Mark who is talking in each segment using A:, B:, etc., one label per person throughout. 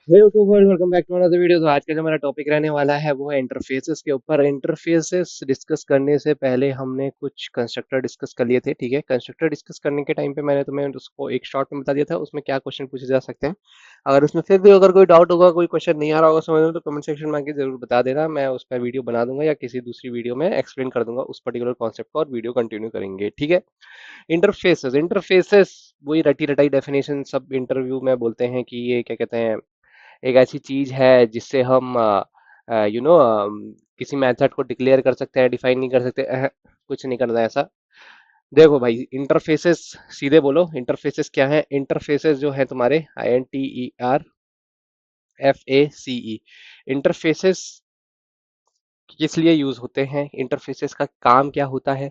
A: Hey youtubers, welcome back to another video. तो आज का जो हमारा टॉपिक रहने वाला है वो है इंटरफेसेस के ऊपर। इंटरफेसेस डिस्कस करने से पहले हमने कुछ कंस्ट्रक्टर डिस्कस कर लिए थे। ठीक है, कंस्ट्रक्टर डिस्कस करने के टाइम पे मैंने तुम्हें उसको एक शॉर्ट में बता दिया था उसमें क्या क्वेश्चन पूछे जा सकते हैं। अगर उसमें फिर भी अगर कोई डाउट होगा, कोई क्वेश्चन नहीं आ रहा होगा समझ में, तो कमेंट सेक्शन में आके जरूर बता देना। मैं उस पर वीडियो बना दूंगा या किसी दूसरी वीडियो में एक्सप्लेन कर दूंगा उस पर्टिकुलर कॉन्सेप्ट को और वीडियो कंटिन्यू करेंगे। ठीक है। इंटरफेसेस इंटरफेसेस वही रटी रटाई डेफिनेशन सब इंटरव्यू में बोलते हैं कि ये क्या कहते हैं, एक ऐसी चीज है जिससे हम किसी मेथड को डिक्लेयर कर सकते हैं, डिफाइन नहीं कर सकते। कुछ नहीं करना है ऐसा। देखो भाई, इंटरफेसेस सीधे बोलो, इंटरफेसेस क्या है? इंटरफेसेस जो है तुम्हारे INTERFACE, इंटरफेसेस किस लिए यूज होते हैं, इंटरफेसेस का काम क्या होता है।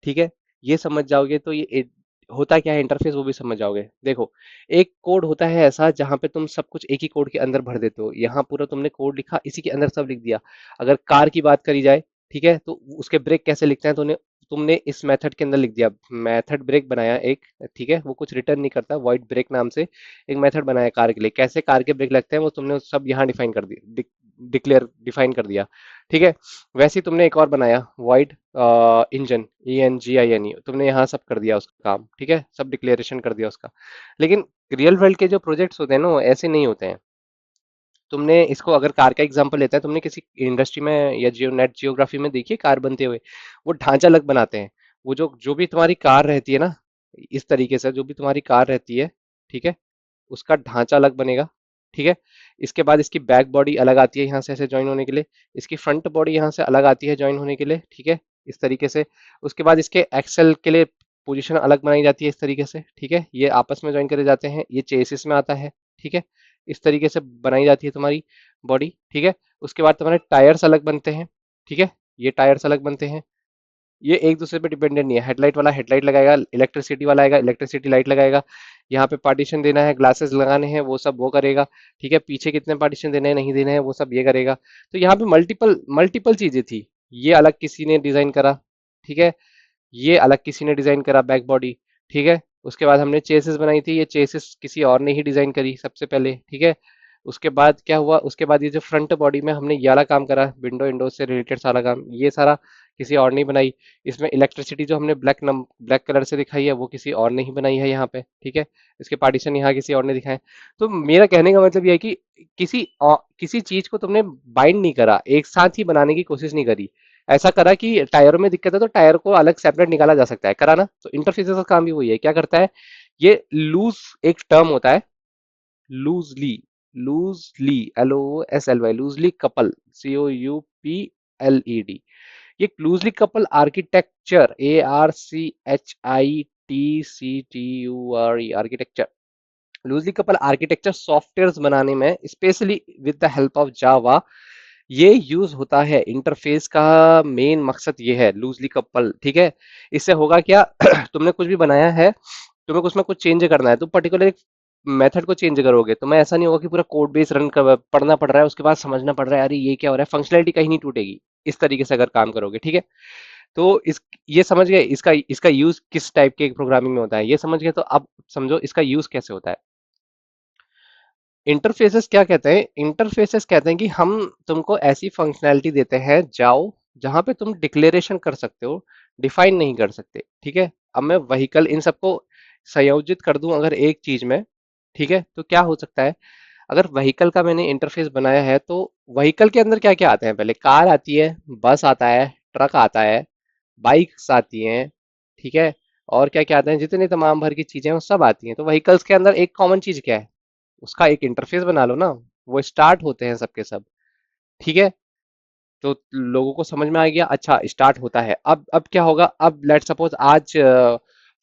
A: ठीक है, ये समझ जाओगे तो होता क्या है इंटरफेस वो भी समझ जाओगे। देखो, एक कोड होता है ऐसा जहां पे तुम सब कुछ एक ही कोड के अंदर भर देते हो। यहाँ पूरा तुमने कोड लिखा, इसी के अंदर सब लिख दिया। अगर कार की बात करी जाए, ठीक है, तो उसके ब्रेक कैसे लिखते हैं, तुमने तुमने इस मेथड के अंदर लिख दिया। मेथड ब्रेक बनाया एक, ठीक है, वो कुछ रिटर्न नहीं करता, वॉइड ब्रेक नाम से एक मेथड बनाया कार के लिए। कैसे कार के ब्रेक लगते हैं वो तुमने सब यहाँ डिफाइन कर दिया, डिफाइन कर दिया। ठीक है, वैसे ही तुमने एक और बनाया, वॉइड इंजन, ENGINE, तुमने यहाँ सब कर दिया उसका काम। ठीक है, सब डिक्लेरेशन कर दिया उसका। लेकिन रियल वर्ल्ड के जो प्रोजेक्ट्स होते हैं ना वो ऐसे नहीं होते हैं। तुमने इसको अगर कार का एग्जांपल लेता है, तुमने किसी इंडस्ट्री में या जियोग्राफी में देखिए कार बनते हुए, वो ढांचा अलग बनाते हैं। वो जो जो भी तुम्हारी कार रहती है ना, इस तरीके से जो भी तुम्हारी कार रहती है, ठीक है, उसका ढांचा अलग बनेगा। ठीक है, इसके बाद इसकी बैक बॉडी अलग आती है यहाँ से ऐसे ज्वाइन होने के लिए। इसकी फ्रंट बॉडी यहाँ से अलग आती है ज्वाइन होने के लिए। ठीक है, इस तरीके से। उसके बाद इसके एक्सेल के लिए पोजीशन अलग बनाई जाती है इस तरीके से। ठीक है, ये आपस में ज्वाइन करे जाते हैं, ये चेसिस में आता है। ठीक है, इस तरीके से बनाई जाती है तुम्हारी बॉडी। ठीक है, उसके बाद तुम्हारे टायर्स अलग बनते हैं। ठीक है, ये टायर्स अलग बनते हैं। ये एक दूसरे पे डिपेंडेंट नहीं है। हेडलाइट वाला हेडलाइट लगाएगा, इलेक्ट्रिसिटी वाला आएगा इलेक्ट्रिसिटी लाइट लगाएगा। यहाँ पे पार्टीशन देना है, ग्लासेस लगाने हैं, वो सब वो करेगा। ठीक है, पीछे कितने पार्टीशन देने हैं नहीं देने हैं वो सब ये करेगा। तो यहाँ पे मल्टीपल मल्टीपल चीजें थी। ये अलग किसी ने डिजाइन करा। ठीक है, ये अलग किसी ने डिजाइन करा बैक बॉडी। ठीक है, उसके बाद हमने चेसिस बनाई थी, ये चेसिस किसी और ने ही डिजाइन करी सबसे पहले। ठीक है, उसके बाद क्या हुआ, उसके बाद ये जो फ्रंट बॉडी में हमने ये वाला काम करा, विंडो विंडो से रिलेटेड सारा काम, ये सारा किसी और ने बनाई। इसमें इलेक्ट्रिसिटी जो हमने ब्लैक कलर से दिखाई है वो किसी और ने ही बनाई है यहाँ पे। ठीक है, इसके पार्टीशन यहाँ किसी और ने दिखाए। तो मेरा कहने का मतलब ये है कि किसी चीज को तुमने बाइंड नहीं करा, एक साथ ही बनाने की कोशिश नहीं करी। ऐसा करा कि टायरों में दिक्कत है तो टायर को अलग सेपरेट निकाला जा सकता है, करा ना। तो इंटरफेसेस का काम भी वही है, क्या करता है, ये लूज, एक टर्म होता है loosely, LOOSLY, loosely couple, COUPLED, ये loosely couple architecture, ARCHITCTURE, architecture, loosely couple architecture software बनाने में specially with the help of Java ये यूज होता है। इंटरफेस का मेन मकसद ये है, लूजली कपल। ठीक है, इससे होगा क्या तुमने कुछ भी बनाया है, तुम्हें उसमें कुछ चेंज करना है, तो पर्टिकुलर एक मेथड को चेंज करोगे तो मैं ऐसा नहीं होगा कि पूरा कोड बेस रन कर पढ़ना पड़ रहा है, उसके बाद समझना पड़ रहा है अरे ये क्या हो रहा है, फंक्शनैलिटी कहीं नहीं टूटेगी। इस तरीके से अगर काम करोगे, ठीक है। तो इस ये समझ गए इसका इसका यूज किस टाइप के प्रोग्रामिंग में होता है, ये समझ गए। तो अब समझो इसका यूज कैसे होता है। इंटरफेसेस क्या कहते हैं, इंटरफेसेस कहते हैं कि हम तुमको ऐसी फंक्शनैलिटी देते हैं, जाओ, जहां पे तुम डिक्लेरेशन कर सकते हो, डिफाइन नहीं कर सकते। ठीक है, अब मैं व्हीकल इन सबको संयोजित कर दूं अगर एक चीज में, ठीक है, तो क्या हो सकता है। अगर व्हीकल का मैंने इंटरफेस बनाया है तो व्हीकल के अंदर क्या क्या आते हैं, पहले कार आती है, बस आता है, ट्रक आता है, बाइक्स आती हैं। ठीक है, और क्या क्या आते हैं, जितने तमाम भर की चीजें हैं वो सब आती हैं। तो व्हीकल्स के अंदर एक कॉमन चीज क्या है, उसका एक इंटरफेस बना लो ना, वो स्टार्ट होते हैं सबके सब। ठीक है, तो लोगों को समझ में आ गया, अच्छा स्टार्ट होता है। अब क्या होगा, अब लेट सपोज आज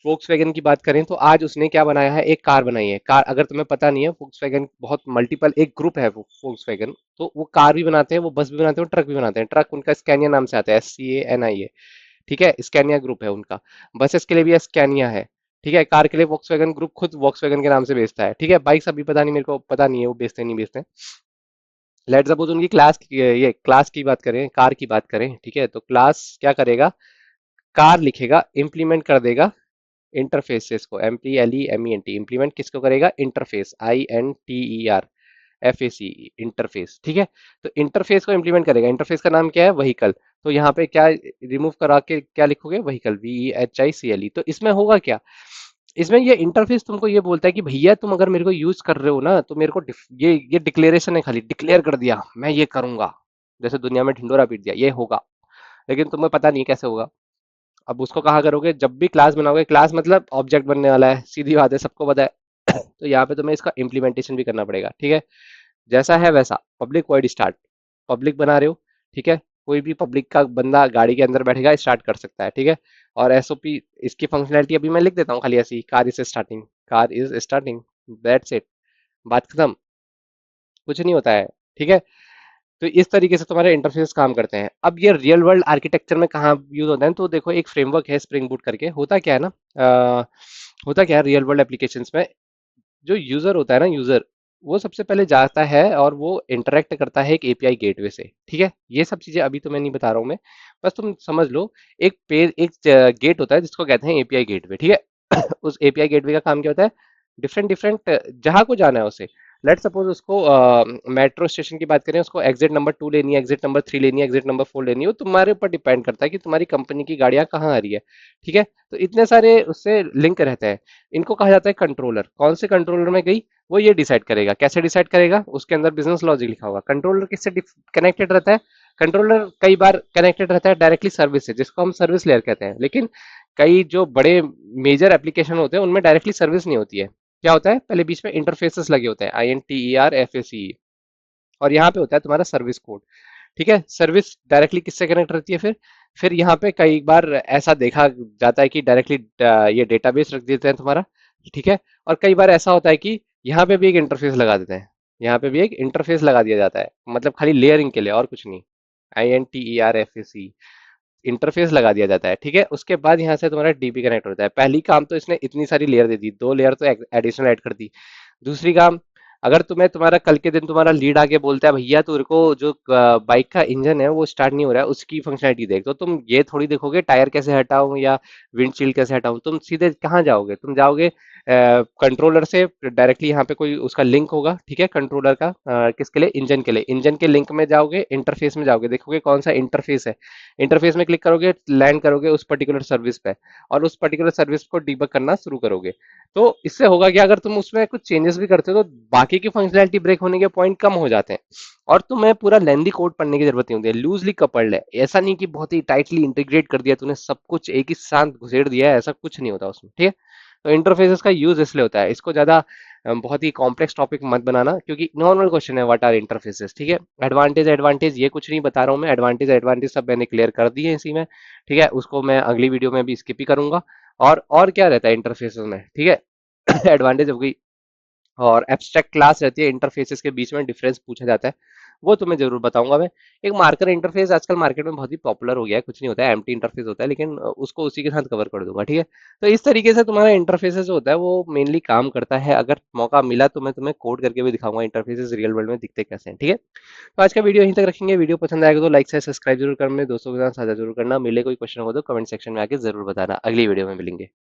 A: वोक्सवैगन की बात करें तो आज उसने क्या बनाया है, एक कार बनाई है। कार, अगर तुम्हें पता नहीं है, वोक्सवैगन बहुत मल्टीपल एक ग्रुप है वोक्सवैगन, तो वो कार भी बनाते हैं, वो बस भी बनाते हैं, वो ट्रक भी बनाते हैं। ट्रक उनका स्कैनिया नाम से आता है, SCANIA। ठीक है, स्कैनिया ग्रुप है उनका। बसेस के लिए भी स्कैनिया है। ठीक है, कार के लिए वॉक्सवैगन ग्रुप खुद वॉक्सवैगन के नाम से बेचता है। ठीक है, बाइक्स अभी पता नहीं, मेरे को पता नहीं है वो बेचते नहीं बेचते। लेट सपोज उनकी क्लास की, ये क्लास की बात करें, कार की बात करें, ठीक है, तो क्लास क्या करेगा, कार लिखेगा, इम्प्लीमेंट कर देगा इंटरफेसेस को, MPLEMENT, इम्प्लीमेंट किसको करेगा, इंटरफेस, INTER FAC, इंटरफेस, ठीक है। तो इंटरफेस को इंप्लीमेंट करेगा, इंटरफेस का नाम क्या है, वहीकल। तो यहाँ पे क्या रिमूव करा के क्या लिखोगे, वहीकल, VEHICLE। तो इसमें होगा क्या, इसमें ये इंटरफेस तुमको ये बोलता है कि भैया तुम अगर मेरे को यूज कर रहे हो ना, तो मेरे को ये डिक्लेरेशन है, खाली डिक्लेयर कर दिया मैं ये करूंगा, जैसे दुनिया में ढिंडोरा पीट दिया, ये होगा। लेकिन तुम्हें पता नहीं कैसे होगा। अब उसको कहा करोगे, जब भी क्लास बनाओगे, क्लास मतलब ऑब्जेक्ट बनने वाला है, सीधी बात है, सबको पता है। तो यहाँ पे तुम्हें इसका इम्प्लीमेंटेशन भी करना पड़ेगा, ठीक है। जैसा है वैसा, पब्लिक वॉइड स्टार्ट, पब्लिक बना रहे हो, ठीक है। कोई भी पब्लिक का बंदा गाड़ी के अंदर बैठेगा, स्टार्ट कर सकता है, ठीक है। और SOP, इसकी फंक्शनैलिटी अभी मैं लिख देता हूँ खाली ऐसी, car is starting, car is starting, that's it, बात खत्म, कुछ नहीं होता है, ठीक है। तो इस तरीके से तुम्हारे इंटरफेस काम करते हैं। अब ये रियल वर्ल्ड आर्किटेक्चर में कहाँ यूज होता है, तो देखो एक फ्रेमवर्क है स्प्रिंग बूट करके, होता क्या है ना, अ, होता क्या है रियल वर्ल्ड एप्लीकेशंस में, जो यूजर होता है ना, यूजर, वो सबसे पहले जाता है और वो इंटरेक्ट करता है एक API गेटवे से, ठीक है। ये सब चीजें अभी तो मैं नहीं बता रहा हूँ मैं, बस तुम समझ लो। एक पेज, एक गेट होता है जिसको कहते हैं API गेटवे, ठीक है। उस API गेटवे का काम क्या होता है, डिफरेंट डिफरेंट जहां को जाना है उसे, लेट सपोज उसको मेट्रो स्टेशन की बात करें, उसको एग्जिट नंबर 2 लेनी है, एग्जिट नंबर 3 लेनी है, एग्जिट नंबर 4 लेनी है, वो तुम्हारे ऊपर डिपेंड करता है कि तुम्हारी कंपनी की गाड़ियां कहाँ आ रही है, ठीक है। तो इतने सारे उससे लिंक रहते हैं। इनको कहा जाता है कंट्रोलर। कौन से कंट्रोलर में गई, वो ये डिसाइड करेगा। कैसे डिसाइड करेगा, उसके अंदर बिजनेस लॉजिक लिखा होगा। कंट्रोलर किससे कनेक्टेड रहता है, कंट्रोलर कई बार कनेक्टेड रहता है डायरेक्टली सर्विस से, जिसको हम सर्विस लेयर कहते हैं। लेकिन कई जो बड़े मेजर एप्लीकेशन होते हैं उनमें डायरेक्टली सर्विस नहीं होती है। क्या होता है, पहले बीच में इंटरफेसेस लगे होते हैं, INTERFACE, और यहाँ पे होता है तुम्हारा सर्विस कोड, ठीक है। सर्विस डायरेक्टली किससे कनेक्ट रहती है, फिर यहाँ पे कई बार ऐसा देखा जाता है कि डायरेक्टली ये डेटाबेस रख देते हैं तुम्हारा, ठीक है। और कई बार ऐसा होता है कि यहाँ पे भी एक इंटरफेस लगा देते हैं, यहाँ पे भी एक इंटरफेस लगा दिया जाता है, मतलब खाली लेयरिंग के लिए और कुछ नहीं। INTERFACE, इंटरफेस लगा दिया जाता है, ठीक है। उसके बाद यहाँ से तुम्हारा DB कनेक्ट होता है। पहली काम तो इसने इतनी सारी लेयर दे दी, 2 लेयर तो एडिशनल ऐड कर दी। दूसरी काम, अगर तुम्हें तुम्हारा कल के दिन तुम्हारा लीड आके बोलता है भैया तेरे को जो बाइक का इंजन है वो स्टार्ट नहीं हो रहा है, उसकी फंक्शनलिटी देख, तो तुम ये थोड़ी देखोगे टायर कैसे हटाऊं या विंडशील्ड कैसे हटाऊं, तुम सीधे कहाँ जाओगे, तुम जाओगे कंट्रोलर से डायरेक्टली, यहाँ पे कोई उसका लिंक होगा, ठीक है, कंट्रोलर का, किसके लिए, इंजन के लिए, इंजन के लिंक में जाओगे, इंटरफेस में जाओगे, देखोगे कौन सा इंटरफेस है, इंटरफेस में क्लिक करोगे, लैंड करोगे उस पर्टिकुलर सर्विस पे, और उस पर्टिकुलर सर्विस को डीबग करना शुरू करोगे। तो इससे होगा कि अगर तुम उसमें कुछ चेंजेस भी करते हो तो बाकी की फंक्शनैलिटी ब्रेक होने के पॉइंट कम हो जाते हैं, और तुम्हें पूरा लेंदी कोड पढ़ने की जरूरत नहीं होती है, लूजली कपल्ड है। ऐसा नहीं कि बहुत ही टाइटली इंटीग्रेट कर दिया तूने, सब कुछ एक ही साथ घुसेड़ दिया है, ऐसा कुछ नहीं होता उसमें, ठीक है। तो इंटरफेसेस का यूज इसलिए होता है, इसको ज्यादा बहुत ही कॉम्प्लेक्स टॉपिक मत बनाना, क्योंकि नॉर्मल क्वेश्चन है, व्हाट आर इंटरफेसेस, ठीक है। एडवांटेज एडवांटेज ये कुछ नहीं बता रहा हूँ मैं, एडवांटेज एडवांटेज सब मैंने क्लियर कर दिए इसी में, ठीक है। उसको मैं अगली वीडियो में भी स्किप ही करूंगा। और क्या रहता है इंटरफेसेस में, ठीक है। एडवांटेज हो गई, और एब्स्ट्रैक्ट क्लास रहती है, इंटरफेसेस के बीच में डिफरेंस पूछा जाता है, वो तुम्हें जरूर बताऊंगा मैं। एक मार्कर इंटरफेस आजकल मार्केट में बहुत ही पॉपुलर हो गया है, कुछ नहीं होता है, एम्प्टी इंटरफेस होता है, लेकिन उसको उसी के साथ कवर कर दूंगा, ठीक है। तो इस तरीके से तुम्हारा इंटरफेसेस जो होता है वो मेनली काम करता है। अगर मौका मिला तो मैं तुम्हें कोड करके भी दिखाऊंगा इंटरफेसेस रियल वर्ल्ड में दिखते कैसे हैं, ठीक है। तो आज का वीडियो यहीं तक रखेंगे। वीडियो पसंद आएगा तो लाइक से सब्सक्राइब जरूर करना, मेरे दोस्तों के साथ साझा जरूर करना। मिले कोई क्वेश्चन हो तो कमेंट सेक्शन में आके जरूर बताना। अगली वीडियो में मिलेंगे।